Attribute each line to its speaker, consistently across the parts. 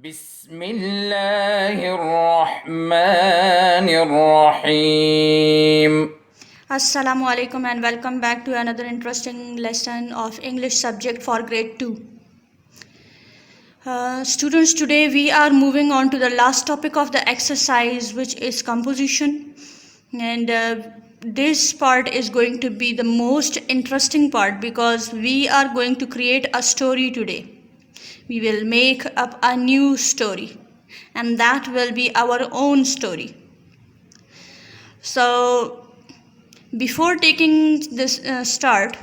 Speaker 1: بسم الله الرحمن الرحيم.
Speaker 2: Assalamu alaikum and welcome back to another interesting lesson of English subject for grade 2. Students, today we are moving on to the last topic of the exercise, which is composition, and this part is going to be the most interesting part because we are going to create a story today. We will make up a new story, and that will be our own story. So before taking this start,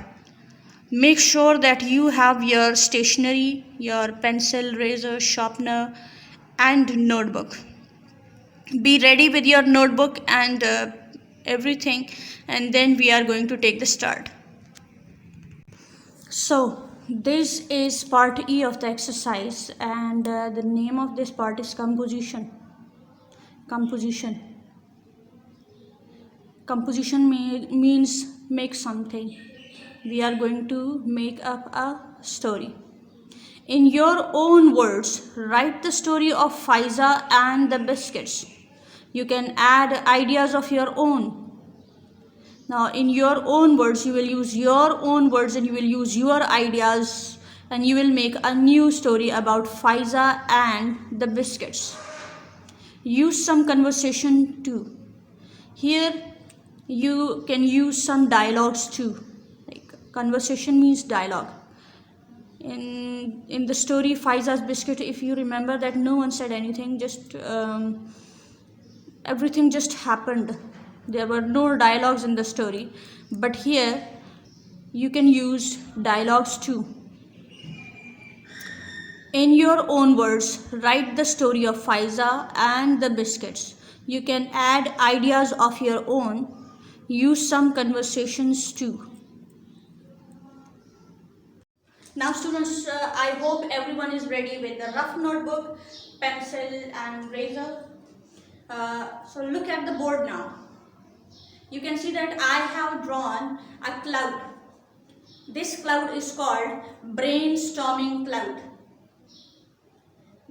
Speaker 2: make sure that you have your stationery, your pencil, razor, sharpener and notebook. Be ready with your notebook and everything, and then we are going to take the start. So this is part E of the exercise, and the name of this part is composition. Composition means make something. We are going to make up a story. In your own words, write the story of Faiza and the Biscuits. You can add ideas of your own. Now, in your own words, you will use your own words and you will use your ideas, and you will make a new story about Faiza and the Biscuits. Use some conversation too. Here, you can use some dialogues too. Like conversation means dialogue. In the story Faiza's Biscuit, if you remember that no one said anything, just everything just happened. There were no dialogues in the story, but here you can use dialogues too. In your own words, write the story of Faiza and the Biscuits. You can add ideas of your own. Use some conversations too. Now students, I hope everyone is ready with the rough notebook, pencil and razor. So look at the board now. You can see that I have drawn a cloud. This cloud is called brainstorming cloud.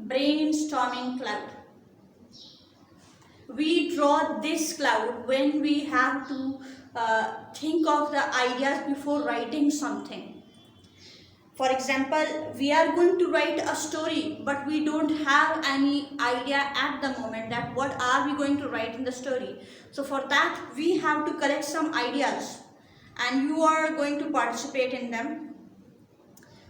Speaker 2: Brainstorming cloud. We draw this cloud when we have to think of the ideas before writing something. For example, we are going to write a story, but we don't have any idea at the moment that what are we going to write in the story. So for that, we have to collect some ideas, and you are going to participate in them.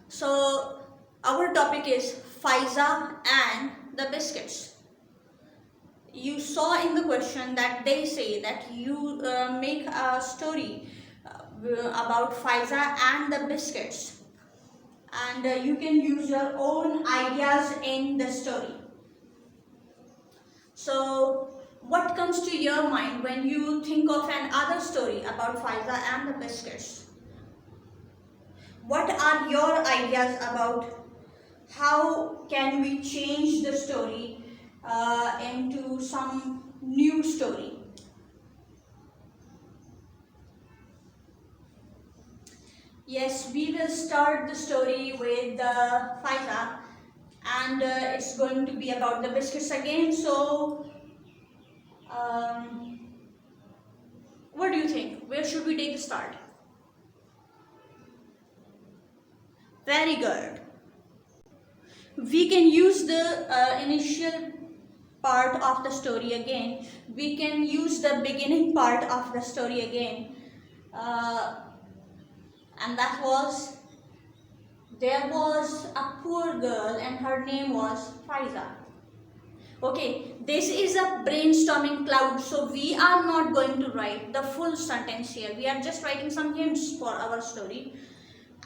Speaker 2: So our topic is Faiza and the Biscuits. You saw in the question that they say that you make a story about Faiza and the Biscuits, and you can use your own ideas in the story. So what comes to your mind when you think of another story about Faiza and the Biscuits? What are your ideas about how can we change the story into some new story? Yes, we will start the story with Faiza, and it's going to be about the biscuits again. So, what do you think? Where should we take the start? Very good. We can use the initial part of the story again. We can use the beginning part of the story again. And that was, there was a poor girl and her name was Faiza. Okay, this is a brainstorming cloud, so we are not going to write the full sentence here. We are just writing some hints for our story.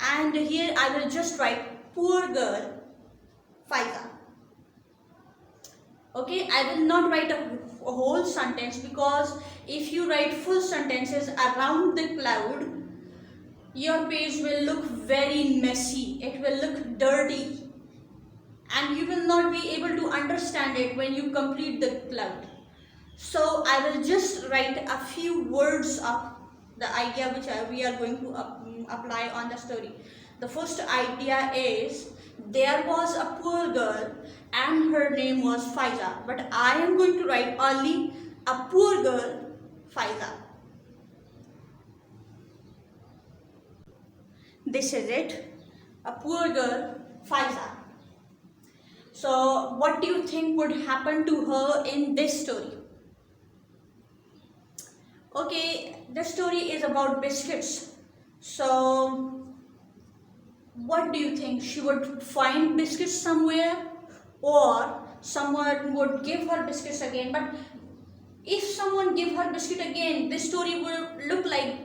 Speaker 2: And here I will just write poor girl Faiza. Okay, I will not write a whole sentence, because if you write full sentences around the cloud, your page will look very messy, it will look dirty, and you will not be able to understand it when you complete the cloud. So I will just write a few words of the idea which we are going to apply on the story. The first idea is There was a poor girl and her name was Faiza, but I am going to write only a poor girl, Faiza. This is it, a poor girl, Faiza. So what do you think would happen to her in this story? Okay, the story is about biscuits. So what do you think? She would find biscuits somewhere, or someone would give her biscuits again? But if someone give her biscuit again, this story will look like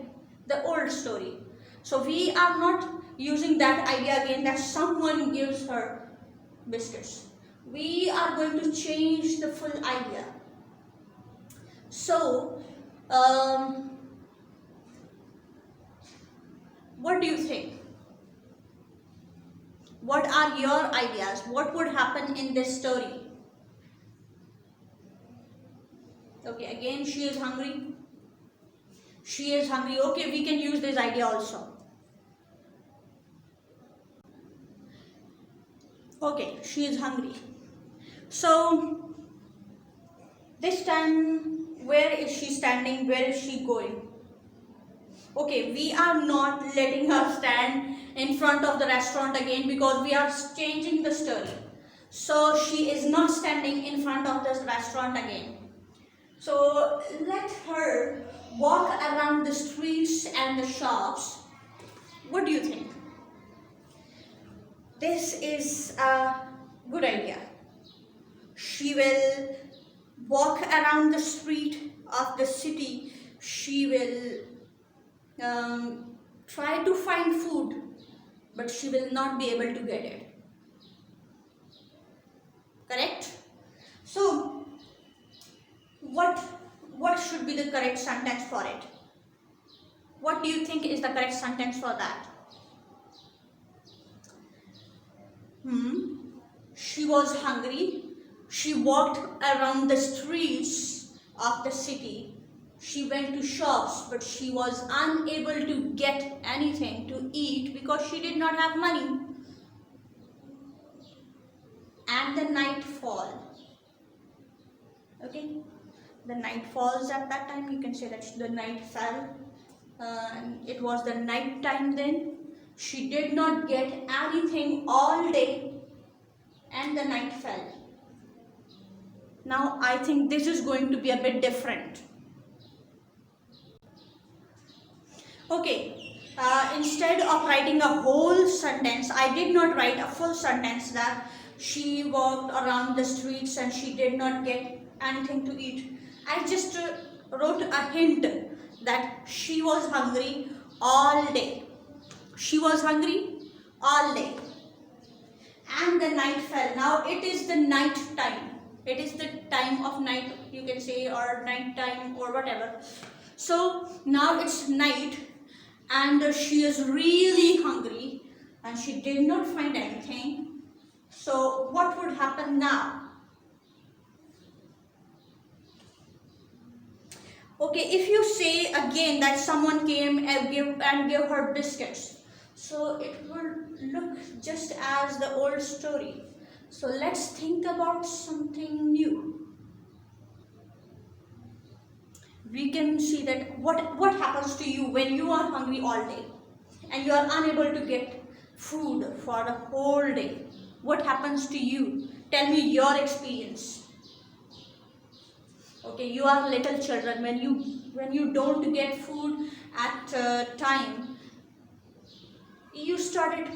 Speaker 2: the old story. So we are not using that idea again that someone gives her biscuits. We are going to change the full idea. So what do you think? What are your ideas? What would happen in this story? Okay, again she is hungry. She is hungry. Okay, we can use this idea also. Okay, she is hungry. So this time, where is she standing? Where is she going? Okay, we are not letting her stand in front of the restaurant again because we are changing the story. So she is not standing in front of this restaurant again. So let her walk around the streets and the shops. What do you think? This is a good idea. She will walk around the street of the city. She will try to find food, but she will not be able to get it. Correct? So what should be the correct sentence for it? What do you think is the correct sentence for that? She was hungry. She walked around the streets of the city. She went to shops, but she was unable to get anything to eat because she did not have money. And the night fall. Okay, the night falls at that time. You can say that the night fell. It was the night time then. She did not get anything all day, and the night fell. Now I think this is going to be a bit different. Okay, instead of writing a whole sentence, I did not write a full sentence that she walked around the streets and she did not get anything to eat. I just wrote a hint that she was hungry all day. She was hungry all day. And the night fell. Now it is the night time. It is the time of night, you can say, or night time or whatever. So now it's night and she is really hungry and she did not find anything. So what would happen now? Okay, if you say again that someone came and gave her biscuits, so it will look just as the old story. So let's think about something new. We can see that what happens to you when you are hungry all day and you are unable to get food for the whole day. What happens to you? Tell me your experience. Okay, you are little children. When you don't get food at time, you start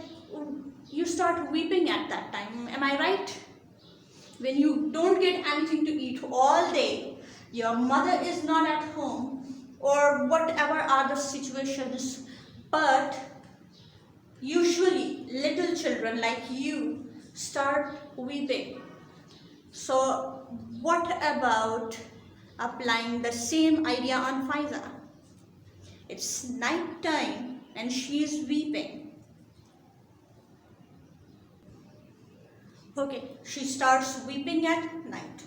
Speaker 2: weeping at that time. Am I right? When you don't get anything to eat all day, your mother is not at home, or whatever are the situations, but usually little children like you start weeping. So what about applying the same idea on Faiza? It's night time and she is weeping. Okay, she starts weeping at night.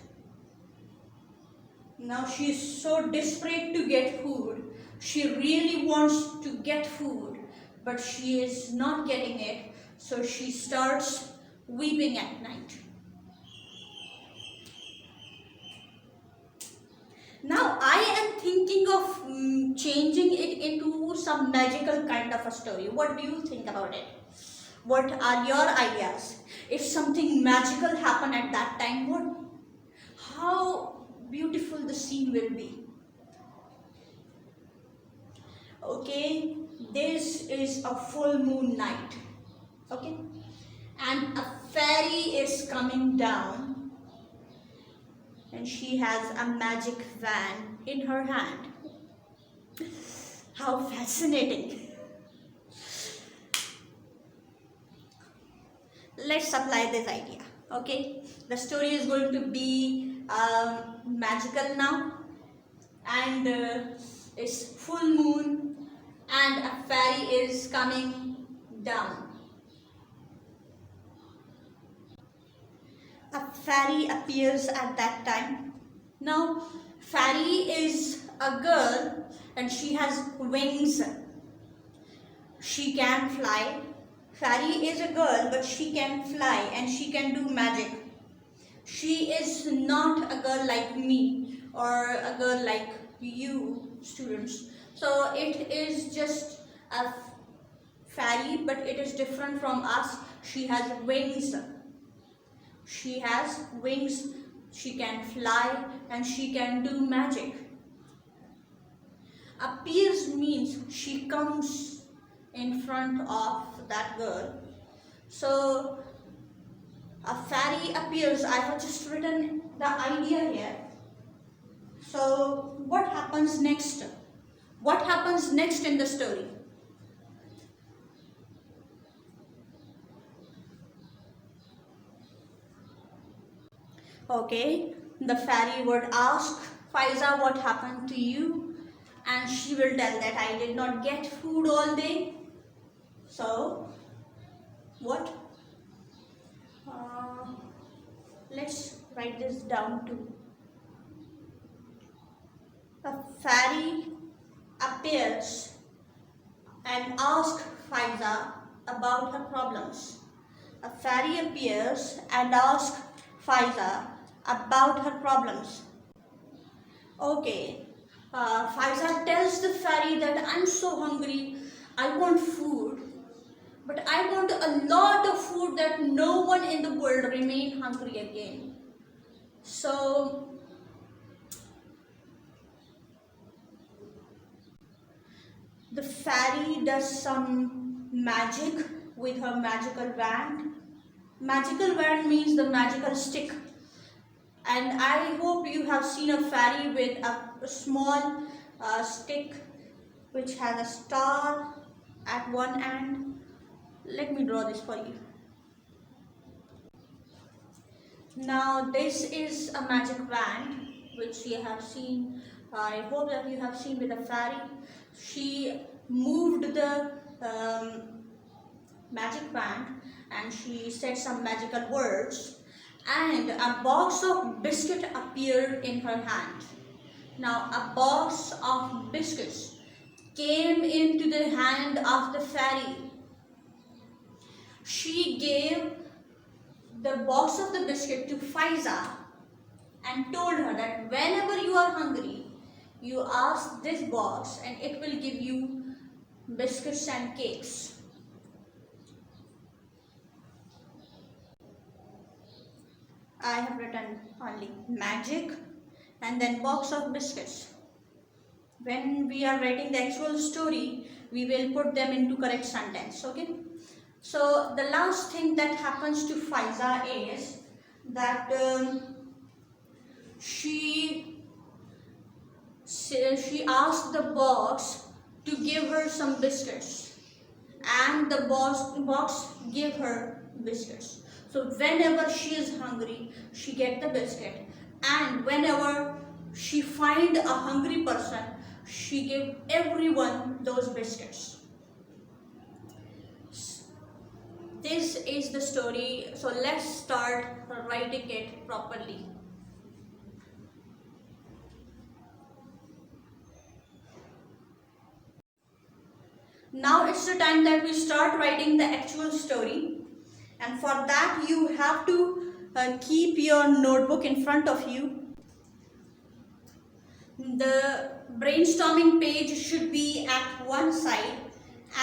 Speaker 2: Now she is so desperate to get food. She really wants to get food, but she is not getting it. So she starts weeping at night. Now I am thinking of changing it into some magical kind of a story. What do you think about it? What are your ideas? If something magical happened at that time, how beautiful the scene will be. Okay, this is a full moon night. Okay, and a fairy is coming down, and she has a magic wand in her hand. How fascinating. Let's apply this idea. Okay, the story is going to be magical now, and it's full moon, and a fairy is coming down. A fairy appears at that time. Now, fairy is a girl and she has wings. She can fly. Fairy is a girl, but she can fly and she can do magic. She is not a girl like me or a girl like you students. So it is just a fairy, but it is different from us. She has wings. She has wings, she can fly and she can do magic. Appears means she comes in front of that girl. So a fairy appears. I have just written the idea here. So what happens next? What happens next in the story? Okay, the fairy would ask Faiza what happened to you, and she will tell that I did not get food all day. So, what? Let's write this down too. A fairy appears and asks Faiza about her problems. A fairy appears and asks Faiza about her problems. Okay, Faiza tells the fairy that I'm so hungry, I want food, but I want a lot of food that no one in the world remain hungry again. So, the fairy does some magic with her magical wand. Magical wand means the magical stick. And I hope you have seen a fairy with a small stick which has a star at one end. Let me draw this for you. Now this is a magic wand which you have seen. I hope that you have seen with a fairy. She moved the magic wand and she said some magical words, and a box of biscuit appeared in her hand. Now a box of biscuits came into the hand of the fairy. She gave the box of the biscuit to Faiza and told her that whenever you are hungry, you ask this box and it will give you biscuits and cakes. I have written only magic and then box of biscuits. When we are writing the actual story, we will put them into correct sentence. Okay. So the last thing that happens to Faiza is that she asked the box to give her some biscuits, and the box gave her biscuits. So whenever she is hungry, she gets the biscuit, and whenever she find a hungry person, she give everyone those biscuits. This is the story. So let's start writing it properly. Now it's the time that we start writing the actual story. And for that you have to keep your notebook in front of you. The brainstorming page should be at one side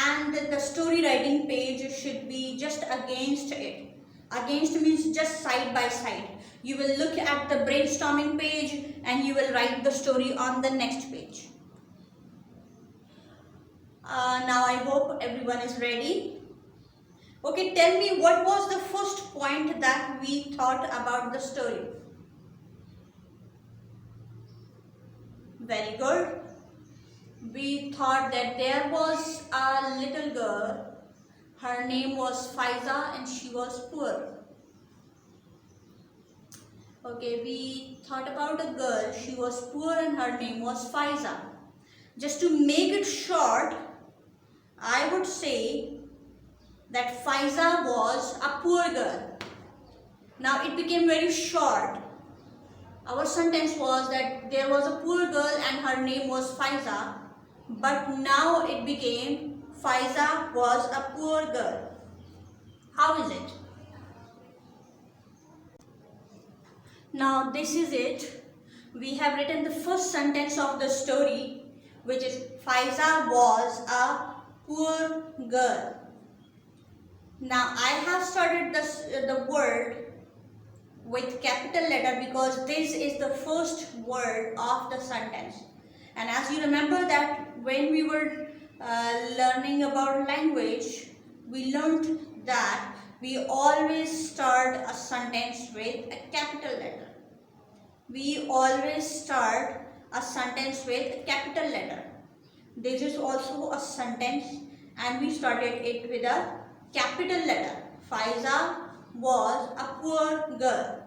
Speaker 2: and the story writing page should be just against it. Against means just side by side. You will look at the brainstorming page and you will write the story on the next page. Now I hope everyone is ready. Okay, tell me, what was the first point that we thought about the story? Very good. We thought that there was a little girl. Her name was Faiza and she was poor. Okay, we thought about a girl. She was poor and her name was Faiza. Just to make it short, I would say that Faiza was a poor girl. Now it became very short. Our sentence was that there was a poor girl and her name was Faiza, but now it became Faiza was a poor girl. How is it? Now this is it. We have written the first sentence of the story, which is Faiza was a poor girl. Now I have started the word with capital letter because this is the first word of the sentence. And as you remember that when we were learning about language, we learned that we always start a sentence with a capital letter. We always start a sentence with a capital letter. This is also a sentence and we started it with a capital letter. Faiza was a poor girl.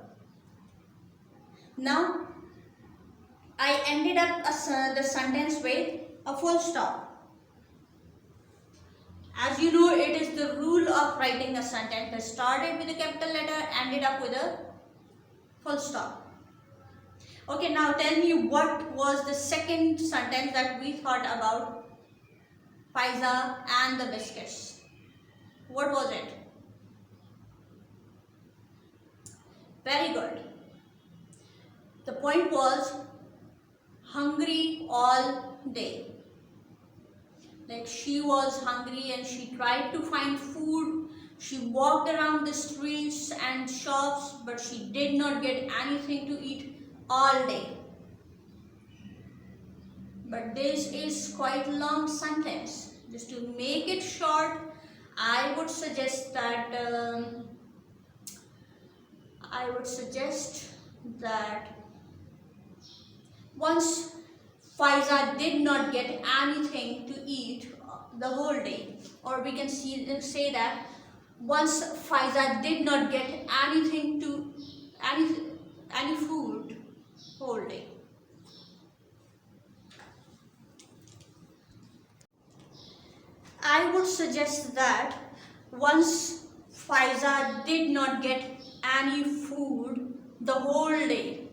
Speaker 2: Now, I ended up the sentence with a full stop. As you know, it is the rule of writing a sentence that started with a capital letter, ended up with a full stop. Okay, now tell me, what was the second sentence that we thought about Faiza and the biscuits? What was it? Very good. The point was hungry all day. Like she was hungry and she tried to find food. She walked around the streets and shops, but she did not get anything to eat all day. But this is quite a long sentence. Just to make it short, I would suggest that once Faiza did not get anything to eat the whole day, or we can say that once Faiza did not get anything to any food whole day. I would suggest that once Faiza did not get any food the whole day.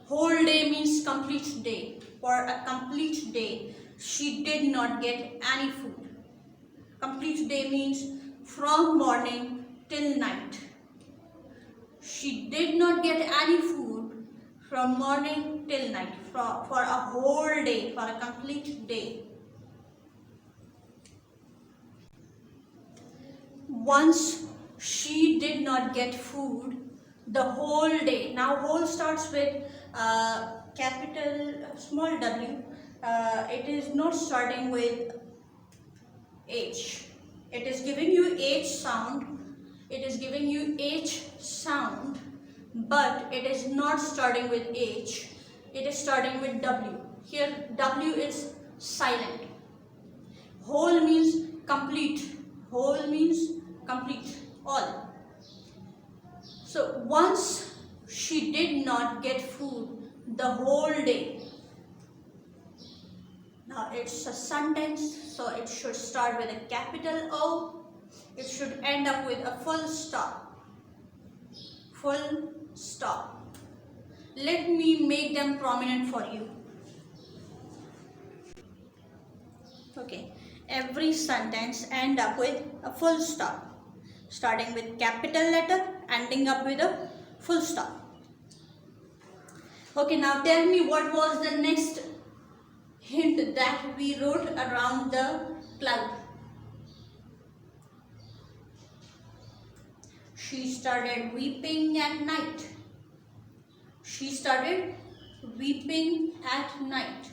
Speaker 2: Whole day means complete day. For a complete day, she did not get any food. Complete day means from morning till night. She did not get any food from morning till night, for a whole day, for a complete day. Once she did not get food the whole day. Now whole starts with capital small w. It is not starting with H. It is giving you H sound. It is giving you H sound, but it is not starting with H. It is starting with W. Here W is silent. Whole means complete. Whole means complete, all. So once she did not get food the whole day. Now it's a sentence, so it should start with a capital O. It should end up with a full stop. Full stop. Let me make them prominent for you. Okay. Every sentence end up with a full stop. starting with capital letter, ending up with a full stop. Okay, now tell me what was the next hint that we wrote around the cloud. She started weeping at night. She started weeping at night.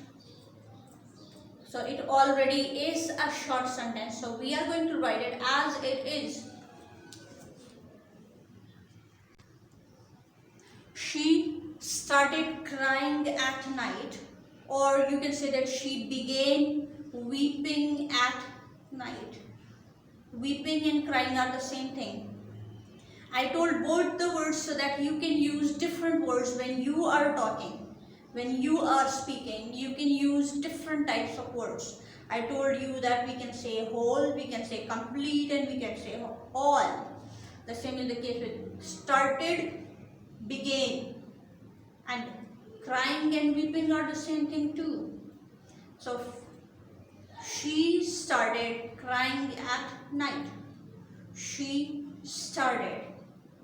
Speaker 2: So it already is a short sentence. So we are going to write it as it is. She started crying at night, or you can say that she began weeping at night. Weeping and crying are the same thing. I told both the words so that you can use different words when you are talking. When you are speaking, you can use different types of words. I told you that we can say whole, we can say complete, and we can say all. The same is the case with started, began, and crying and weeping are the same thing too. So she started crying at night. She started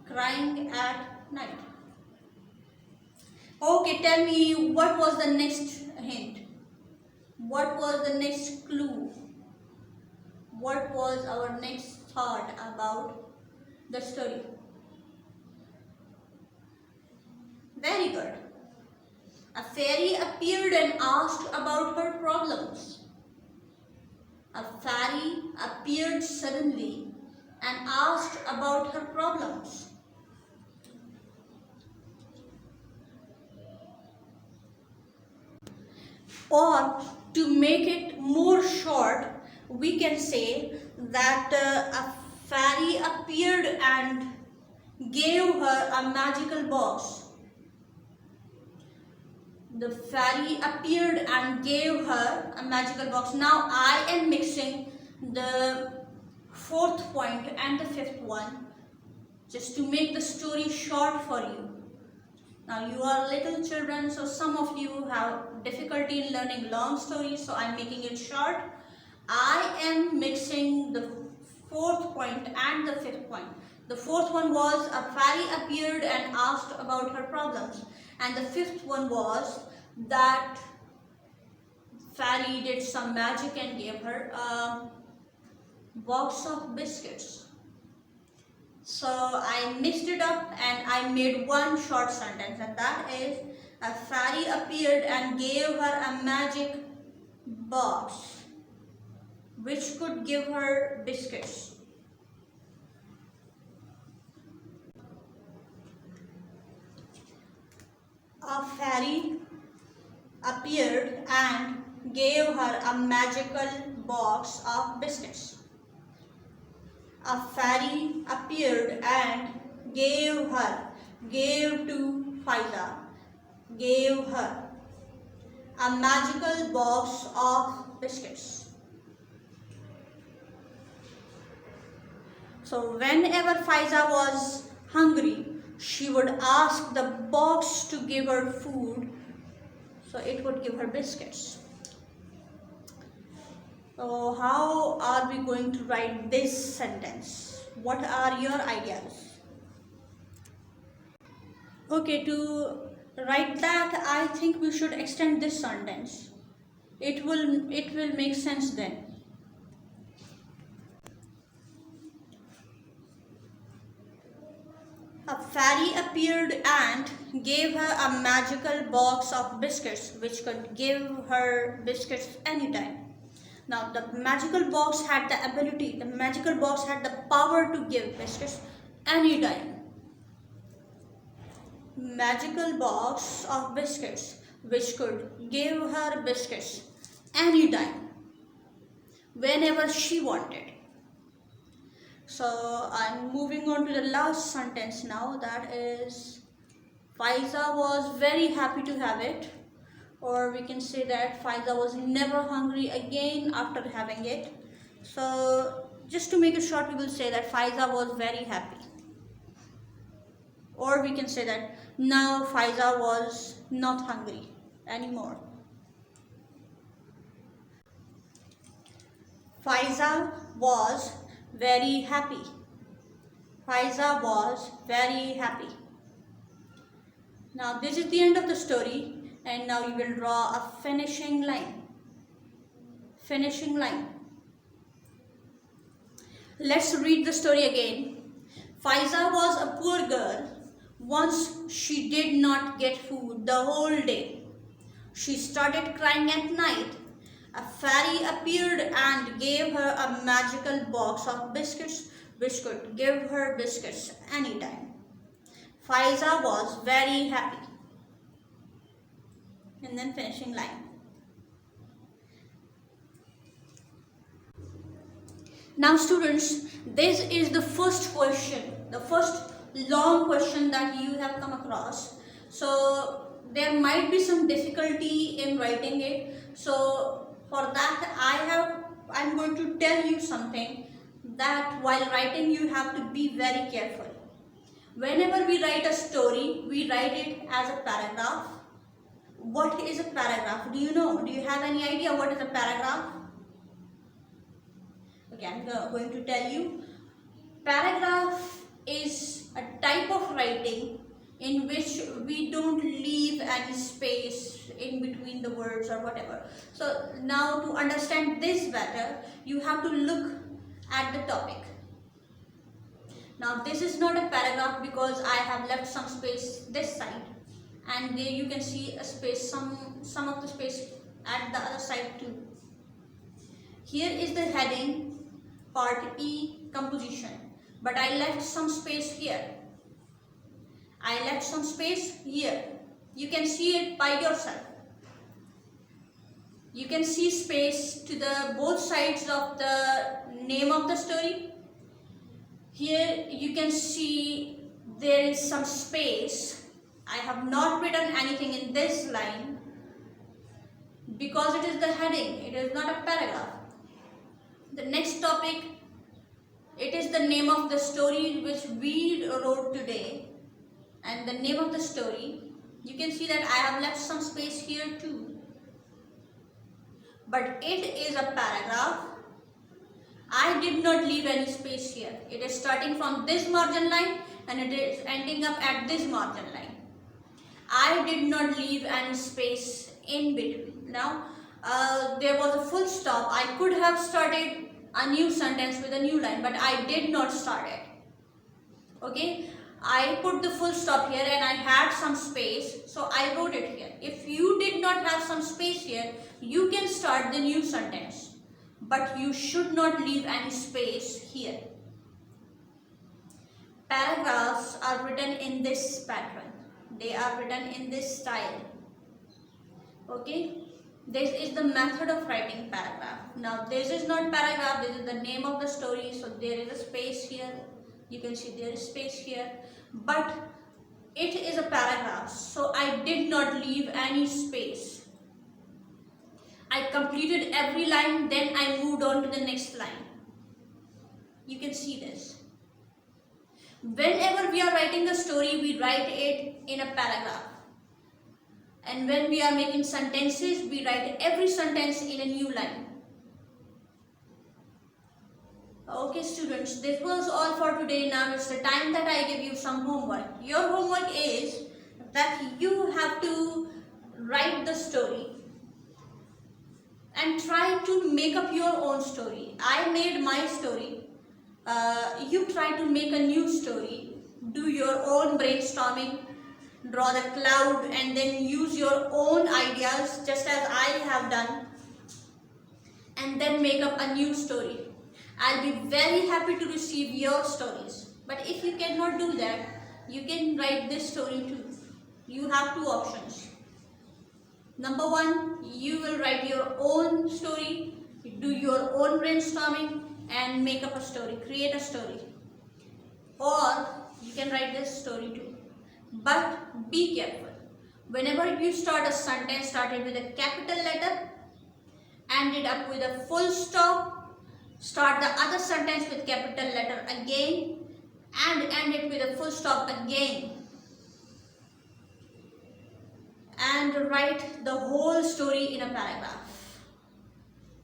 Speaker 2: crying at night. Okay, tell me what was the next hint? What was the next clue? What was our next thought about the story? Very good. A fairy appeared and asked about her problems. A fairy appeared suddenly and asked about her problems. Or to make it more short, we can say that a fairy appeared and gave her a magical box. The fairy appeared and gave her a magical box. Now I am mixing the fourth point and the fifth one just to make the story short for you. Now you are little children, so some of you have difficulty in learning long stories, so I am making it short. I am mixing the fourth point and the fifth point. The fourth one was a fairy appeared and asked about her problems. And the fifth one was that fairy did some magic and gave her a box of biscuits. So I mixed it up and I made one short sentence, and that is a fairy appeared and gave her a magic box which could give her biscuits. A fairy appeared and gave her a magical box of biscuits. A fairy appeared and gave to Faiza, gave her a magical box of biscuits. So whenever Faiza was hungry, she would ask the box to give her food, so it would give her biscuits. So how are we going to write this sentence? What are your ideas? Okay, to write that, I think we should extend this sentence. It will make sense then. A fairy appeared and gave her a magical box of biscuits which could give her biscuits anytime. Now the magical box had the ability, the magical box had the power to give biscuits anytime. Magical box of biscuits which could give her biscuits anytime, whenever she wanted. So I'm moving on to the last sentence now, that is Faiza was very happy to have it, or we can say that Faiza was never hungry again after having it. So just to make it short, we will say that Faiza was very happy. Or we can say that now Faiza was not hungry anymore. Faiza was very happy. Faiza was very happy. Now this is the end of the story, and now you will draw a finishing line. Finishing line. Let's read the story again. Faiza was a poor girl. Once she did not get food the whole day. She started crying at night. A fairy appeared and gave her a magical box of biscuits. Biscuit, give her biscuits anytime. Faiza was very happy. And then finishing line. Now students, this is the first question, the first long question that you have come across. So there might be some difficulty in writing it. So for that I'm going to tell you something, that while writing you have to be very careful. Whenever we write a story, we write it as a paragraph. What is a paragraph? Do you know? Do you have any idea what is a paragraph? Okay, I'm going to tell you. Paragraph is a type of writing in which we don't leave any space in between the words or whatever. So now to understand this better, you have to look at the topic. Now this is not a paragraph because I have left some space this side, and there you can see a space, some of the space at the other side too. Here is the heading, part E, composition, but I left some space here. I left some space here. You can see it by yourself. You can see space to the both sides of the name of the story. Here you can see there is some space. I have not written anything in this line because it is the heading, it is not a paragraph. The next topic, it is the name of the story which we wrote today, and the name of the story, you can see that I have left some space here too. But it is a paragraph. I did not leave any space here. It is starting from this margin line and it is ending up at this margin line. I did not leave any space in between. Now, there was a full stop. I could have started a new sentence with a new line, but I did not start it. Okay, I put the full stop here and I had some space, so I wrote it here. If you did not have some space here, you can start the new sentence, but you should not leave any space here. Paragraphs are written in this pattern. They are written in this style. Okay, this is the method of writing paragraph. Now this is not paragraph, this is the name of the story, so there is a space here. You can see there is space here, but it is a paragraph, so I did not leave any space. I completed every line, then I moved on to the next line. You can see this. Whenever we are writing a story, we write it in a paragraph. And when we are making sentences, we write every sentence in a new line. Okay students, this was all for today. Now it's the time that I give you some homework. Your homework is that you have to write the story and try to make up your own story. I made my story. You try to make a new story. Do your own brainstorming. Draw the cloud and then use your own ideas just as I have done. And then make up a new story. I'll be very happy to receive your stories. But if you cannot do that, you can write this story too. You have two options. Number one, you will write your own story, do your own brainstorming and make up a story, create a story. Or you can write this story too. But be careful. Whenever you start a sentence, start it with a capital letter, end it up with a full stop, start the other sentence with capital letter again, and end it with a full stop again. And write the whole story in a paragraph.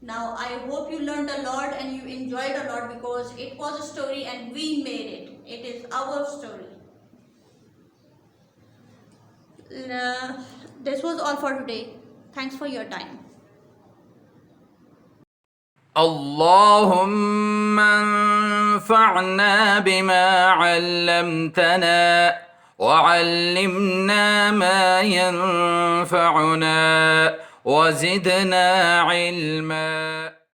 Speaker 2: Now I hope you learned a lot and you enjoyed a lot because it was a story and we made it It is our story. This was all for today. Thanks for your time.
Speaker 1: اللهم انفعنا بما علمتنا وعلمنا ما ينفعنا وزدنا علما.